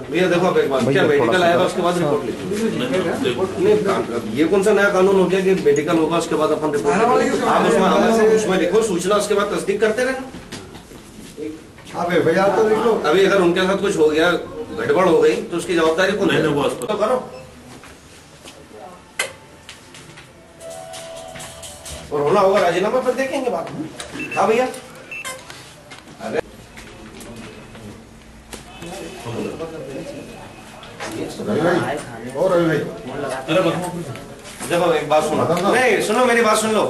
भैया देखो अब एक बात, क्या मेडिकल आएगा उसके बाद रिपोर्ट लिखो। ये कौन सा नया कानून हो गया कि मेडिकल होगा उसके बाद अपन रिपोर्ट? आप उसमें लिखो सूचना, उसके बाद तस्दीक करते रहना। भैया तो लिखो। अभी अगर उनके साथ कुछ हो गया, गड़बड़ हो गई, तो उसकी जवाबदारी कौन लेगा? तो करो और होना होगा राजीनामा, फिर देखेंगे बात। हाँ भैया, अरे देखो एक बात सुनो, नहीं सुनो मेरी बात सुन लो।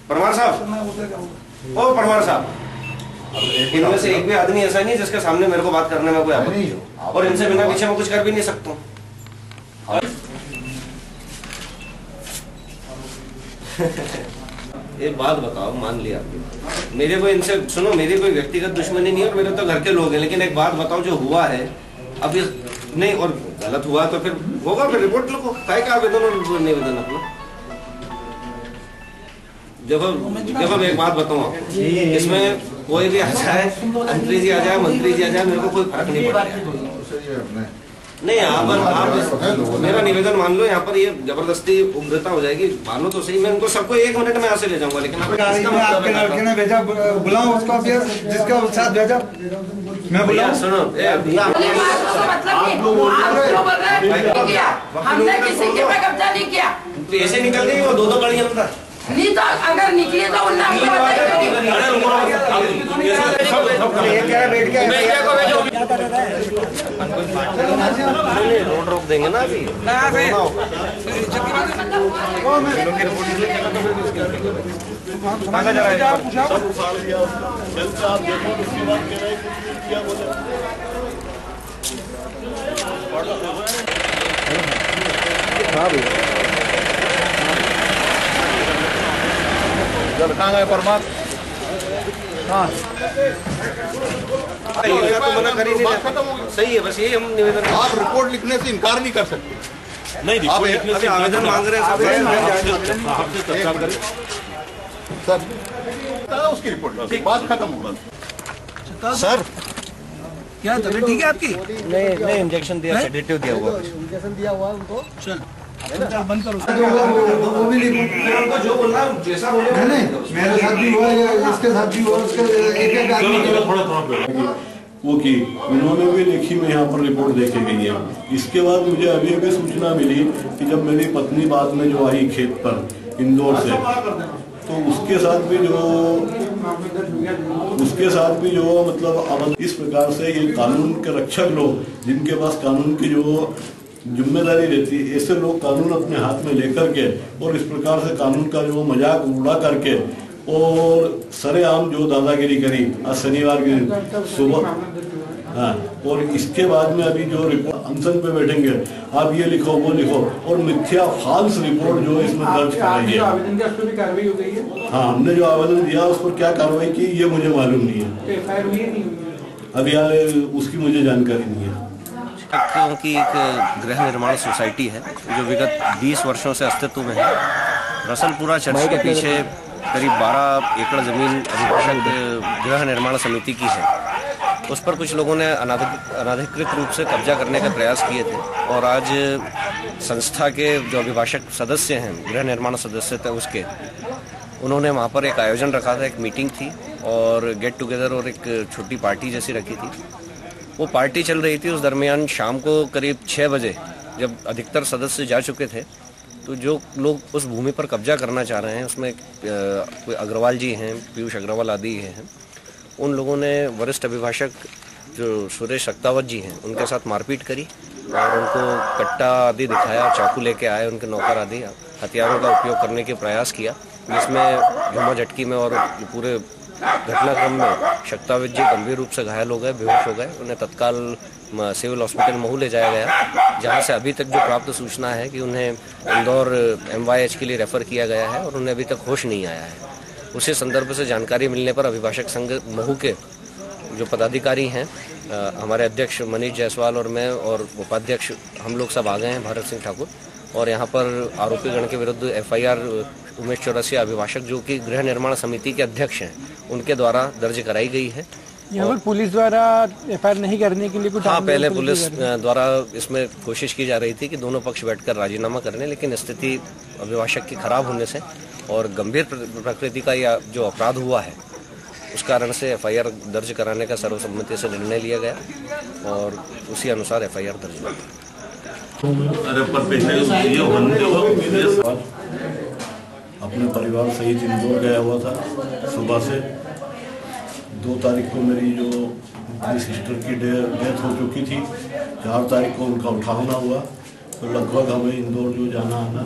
परमार साहब, ओ परमार साहब, इनमें से एक भी आदमी ऐसा नहीं जिसके सामने मेरे को बात करने में कोई आपत्ति हो, और इनसे बिना पीछे मैं कुछ कर भी नहीं सकता हूँ। एक बात बताओ, मान लिया मेरे को इनसे, सुनो मेरी कोई व्यक्तिगत दुश्मनी नहीं है और मेरे तो घर के लोग हैं, लेकिन एक बात बताओ, जो हुआ है अब ये नहीं और गलत हुआ तो फिर होगा, फिर रिपोर्ट लिखो। काय का आवेदन और निवेदन अपना। जब एक बात बताऊँ आपको, इसमें कोई भी आ जाए, मंत्री जी आ जाए, मंत्री जी आ जाए, मेरे को कोई फर्क नहीं पड़ता। नहीं यहाँ पर आप मेरा निवेदन मान लो, यहाँ पर ये जबरदस्ती उग्रता हो जाएगी, मानो तो सही। मैं उनको सबको 1 मिनट में यहाँ से ले जाऊंगा, लेकिन आपके लड़के ने भेजा, बुलाओ उसको, जिसका साथ भेजा मैं बुलाऊं। सुनो हमने किसी के पे कब्जा नहीं किया, तो ऐसे निकल गई वो 2-2 गाड़ियां अंदर नहीं, तो अगर निकली तो रोड रोक देंगे ना अभी। कहाँ गए परमार? हाँ तो मना कर ही नहीं रहे। सही है, बस यही हम निवेदन। आप रिपोर्ट लिखने से इनकार नहीं कर सकते। नहीं, आप आवेदन मांग रहे हैं सर, उसकी रिपोर्ट बात खत्म होगा। सर क्या तबीयत ठीक है आपकी? नहीं इंजेक्शन दिया, सेडेटिव दिया हुआ, इंजेक्शन दिया हुआ उनको। चल बंद करो। वो भी लिखो, जो बोलना जैसा बोले। नहीं मेरे साथ भी हुआ, इसके साथ भी हुआ, उसके एक आदमी वो की उन्होंने भी लिखी में यहाँ पर रिपोर्ट देके गई है। इसके बाद मुझे अभी सूचना मिली कि जब मेरी पत्नी बाद में जो आई खेत पर इंदौर से, तो उसके साथ भी जो मतलब अब इस प्रकार से ये कानून के रक्षक लोग, जिनके पास कानून की जो जिम्मेदारी रहती है, ऐसे लोग कानून अपने हाथ में लेकर के और इस प्रकार से कानून का जो मजाक उड़ा करके और सरेआम जो दादागिरी करी आज शनिवार के सुबह। हाँ, और इसके बाद में अभी जो रिपोर्ट अनशन पे बैठेंगे, आप ये लिखो वो लिखो और मिथ्या फाल्स रिपोर्ट जो इसमें दर्ज कराई है। हाँ, हमने जो आवेदन दिया उस पर क्या कार्रवाई की ये मुझे मालूम नहीं है, अभी उसकी मुझे जानकारी नहीं है। की एक गृह निर्माण सोसाइटी है जो विगत 20 वर्षों से अस्तित्व में है। रसलपुरा चर्च के पीछे करीब 12 एकड़ जमीन अभिभाषक गृह निर्माण समिति की है। उस पर कुछ लोगों ने अनाधिकृत रूप से कब्जा करने का प्रयास किए थे और आज संस्था के जो अभिभाषक सदस्य हैं, गृह निर्माण सदस्य थे उसके, उन्होंने वहाँ पर एक आयोजन रखा था, एक मीटिंग थी और गेट टुगेदर और एक छोटी पार्टी जैसी रखी थी। वो पार्टी चल रही थी, उस दरमियान शाम को करीब 6 बजे जब अधिकतर सदस्य जा चुके थे, तो जो लोग उस भूमि पर कब्जा करना चाह रहे हैं उसमें कोई अग्रवाल जी हैं, पीयूष अग्रवाल आदि हैं, उन लोगों ने वरिष्ठ अभिभाषक जो सुरेश सक्तावत जी हैं उनके साथ मारपीट करी और उनको कट्टा आदि दिखाया, चाकू लेके आए, उनके नौकर आदि हथियारों का उपयोग करने के प्रयास किया, जिसमें झुमा झटकी में और पूरे घटनाक्रम में शक्तावत जी गंभीर रूप से घायल हो गए, बेहोश हो गए। उन्हें तत्काल सिविल हॉस्पिटल महू ले जाया गया, जहां से अभी तक जो प्राप्त सूचना है कि उन्हें इंदौर MYH के लिए रेफर किया गया है और उन्हें अभी तक होश नहीं आया है। उसी संदर्भ से जानकारी मिलने पर अभिभाषक संघ महू के जो पदाधिकारी हैं, हमारे अध्यक्ष मनीष जायसवाल और मैं और उपाध्यक्ष, हम लोग सब आ गए हैं, भारत सिंह ठाकुर, और यहाँ पर आरोपीगण के विरुद्ध FIR उमेश चौरसिया अभिभाषक जो कि गृह निर्माण समिति के अध्यक्ष हैं उनके द्वारा दर्ज कराई गई है। यहाँ पर पुलिस द्वारा FIR नहीं करने के लिए कुछ पहले पुलिस द्वारा इसमें कोशिश की जा रही थी कि दोनों पक्ष बैठकर राजीनामा करने, लेकिन स्थिति अभिभाषक की खराब होने से और गंभीर प्रकृति का यह जो अपराध हुआ है उस कारण से FIR दर्ज कराने का सर्वसम्मति से निर्णय लिया गया और उसी अनुसार FIR दर्ज हुआ। अपने परिवार सहित इंदौर गया हुआ था सुबह से। 2 तारीख को मेरी जो सिस्टर की डेथ हो चुकी थी, 4 तारीख को उनका उठाना हुआ, तो लगभग हमें इंदौर जो जाना आना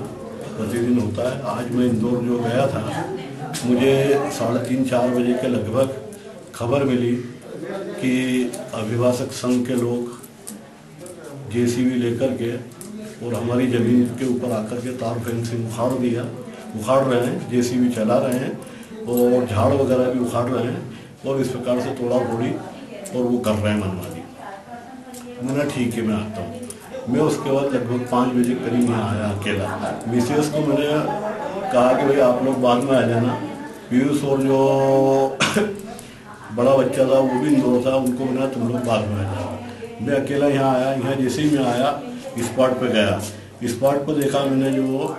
प्रतिदिन होता है। आज मैं इंदौर जो गया था, मुझे 3:30-4 बजे के लगभग खबर मिली कि अभिभाषक संघ के लोग JCB लेकर के और हमारी ज़मीन के ऊपर आकर के तार फेंसिंग उखाड़ रहे हैं, JCB चला रहे हैं और झाड़ वगैरह भी उखाड़ रहे हैं और इस प्रकार से तोड़ा फोड़ी और वो कर रहे हैं मनमानी। मैंने ठीक है मैं आता हूँ। मैं उसके बाद लगभग 5 बजे करीब यहाँ आया अकेला। मिसेस को मैंने कहा कि भाई आप लोग बाद में आ जाना। पीयूष और जो बड़ा बच्चा था वो भी इंदौर था, उनको मैंने तुम लोग बाद में आ जाना। मैं अकेला यहाँ आया। यहाँ जैसे ही मैं आया स्पॉट पे गया, स्पॉट पे देखा मैंने जो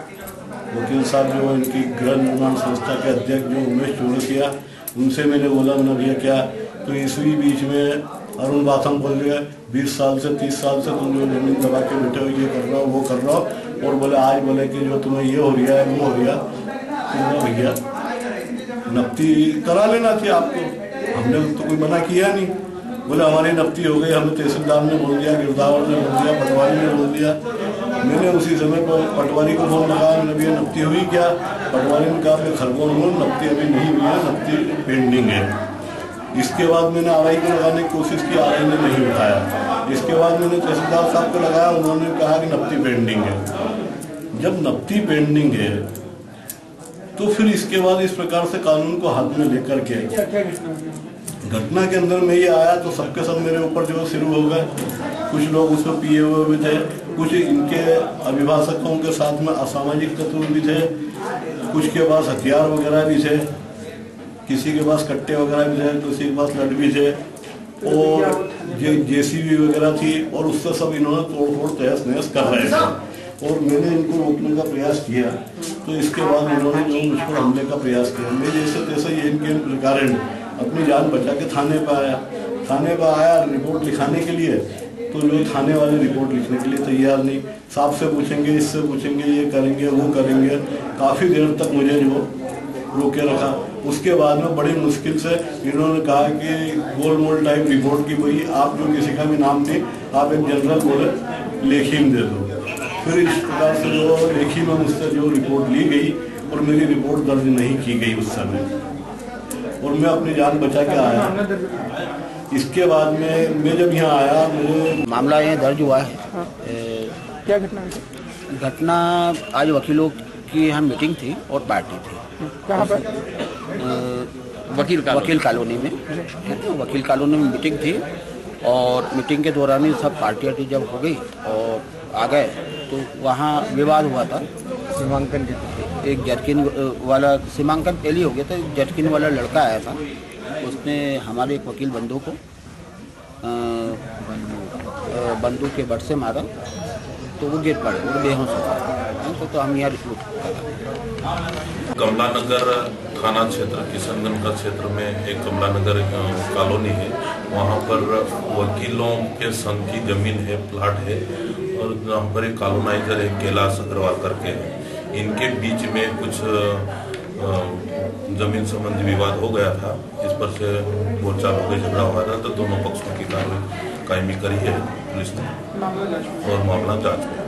वकील साहब जो इनकी गृह निर्माण संस्था के अध्यक्ष जो उमेश चौरसिया, उनसे मैंने बोला मैंने भैया क्या, तो इसी बीच में अरुण बाथम बोल रहे 20 साल से 30 साल से तुम जो जमीन दबा के बैठे हो, ये कर रहा हो वो कर रहा हो, और बोले आज बोले कि जो तुम्हें ये हो गया है वो हो गया। तो भैया नफ्ती करा लेना थी आपको, हमने तो कोई मना किया नहीं। बोले हमारी नफ्ती हो गई, हमें तहसीलदार ने बोल दिया, गिरदावर ने बोल दिया, पटवारी ने बोल दिया। मैंने उसी समय पर पटवारी को फोन लगाया, मैंने भैया नफ्ती हुई क्या? पटवारी ने कहा मैं खरगोन हूँ, नफ्ती अभी नहीं हुई है, नफ्ती पेंडिंग है। इसके बाद मैंने RI को लगाने की कोशिश की, RI ने नहीं उठाया। इसके बाद मैंने तहसीलदार साहब को लगाया, उन्होंने कहा कि नफ्ती पेंडिंग है। जब नफ्ती पेंडिंग है तो फिर इसके बाद इस प्रकार से कानून को हाथ में लेकर के घटना के अंदर में ये आया तो सबके सब मेरे ऊपर जो शुरू हो गए। कुछ लोग उसमें पिए हुए भी थे, कुछ इनके अभिभाषकों के साथ में असामाजिक तत्व भी थे, कुछ के पास हथियार वगैरह भी थे, किसी के पास कट्टे वगैरह भी थे, किसी के पास लठ भी थे और JCB वगैरह थी और उससे सब इन्होंने तोड़ फोड़ तहस नहस कर रहे थे और मैंने इनको रोकने का प्रयास किया। तो इसके बाद इन्होंने जो मुझ पर हमले का प्रयास किया, मैं जैसे तैसे ये इनके प्रकार अपनी जान बचा के थाने पर आया। थाने पर आया रिपोर्ट लिखाने के लिए, तो लोग थाने वाले रिपोर्ट लिखने के लिए तैयार नहीं। साहब से पूछेंगे, इससे पूछेंगे, ये करेंगे वो करेंगे। काफ़ी देर तक मुझे जो रोके रखा। उसके बाद में बड़ी मुश्किल से इन्होंने कहा कि गोल मोल टाइप रिपोर्ट की भाई आप जो किसी का भी नाम नहीं, आप एक जनरल बोले लेखी में दे दो। फिर इस प्रकार से जो लेखी में मुझसे जो रिपोर्ट ली गई और मेरी रिपोर्ट दर्ज नहीं की गई उस समय, और मैं अपनी जान बचा के आया। इसके बाद में मैं जब यहाँ आया, मुझे मामला ये दर्ज हुआ है। क्या घटना आज वकीलों की यहाँ मीटिंग थी और पार्टी थी। कहाँ पर? वकील कॉलोनी में। वकील कॉलोनी में मीटिंग थी और मीटिंग के दौरान ही सब पार्टी जब हो गई और आ गए तो वहाँ विवाद हुआ था। सीमांकन एक जर्किन वाला सीमांकन पहले हो गया था। जर्किन वाला लड़का आया था, उसने हमारे एक वकील बंधु को बंदूक के बट से मारा तो वो गिर पड़े और बेहोश हो गए। तो हम यहाँ रिपोर्ट कमला नगर थाना क्षेत्र किशनगंज का क्षेत्र में एक कमला नगर कॉलोनी है। वहाँ पर वकीलों के संघ की जमीन है, प्लाट है और यहाँ पर एक कॉलोनाइजर है कैलाश अग्रवाल करके है। इनके बीच में कुछ जमीन संबंधी विवाद हो गया था। इस पर से बोलचाल हो गई, झगड़ा हुआ था, तो दोनों पक्षों की कार्रवाई कायमी करी है पुलिस ने और मामला जांच में।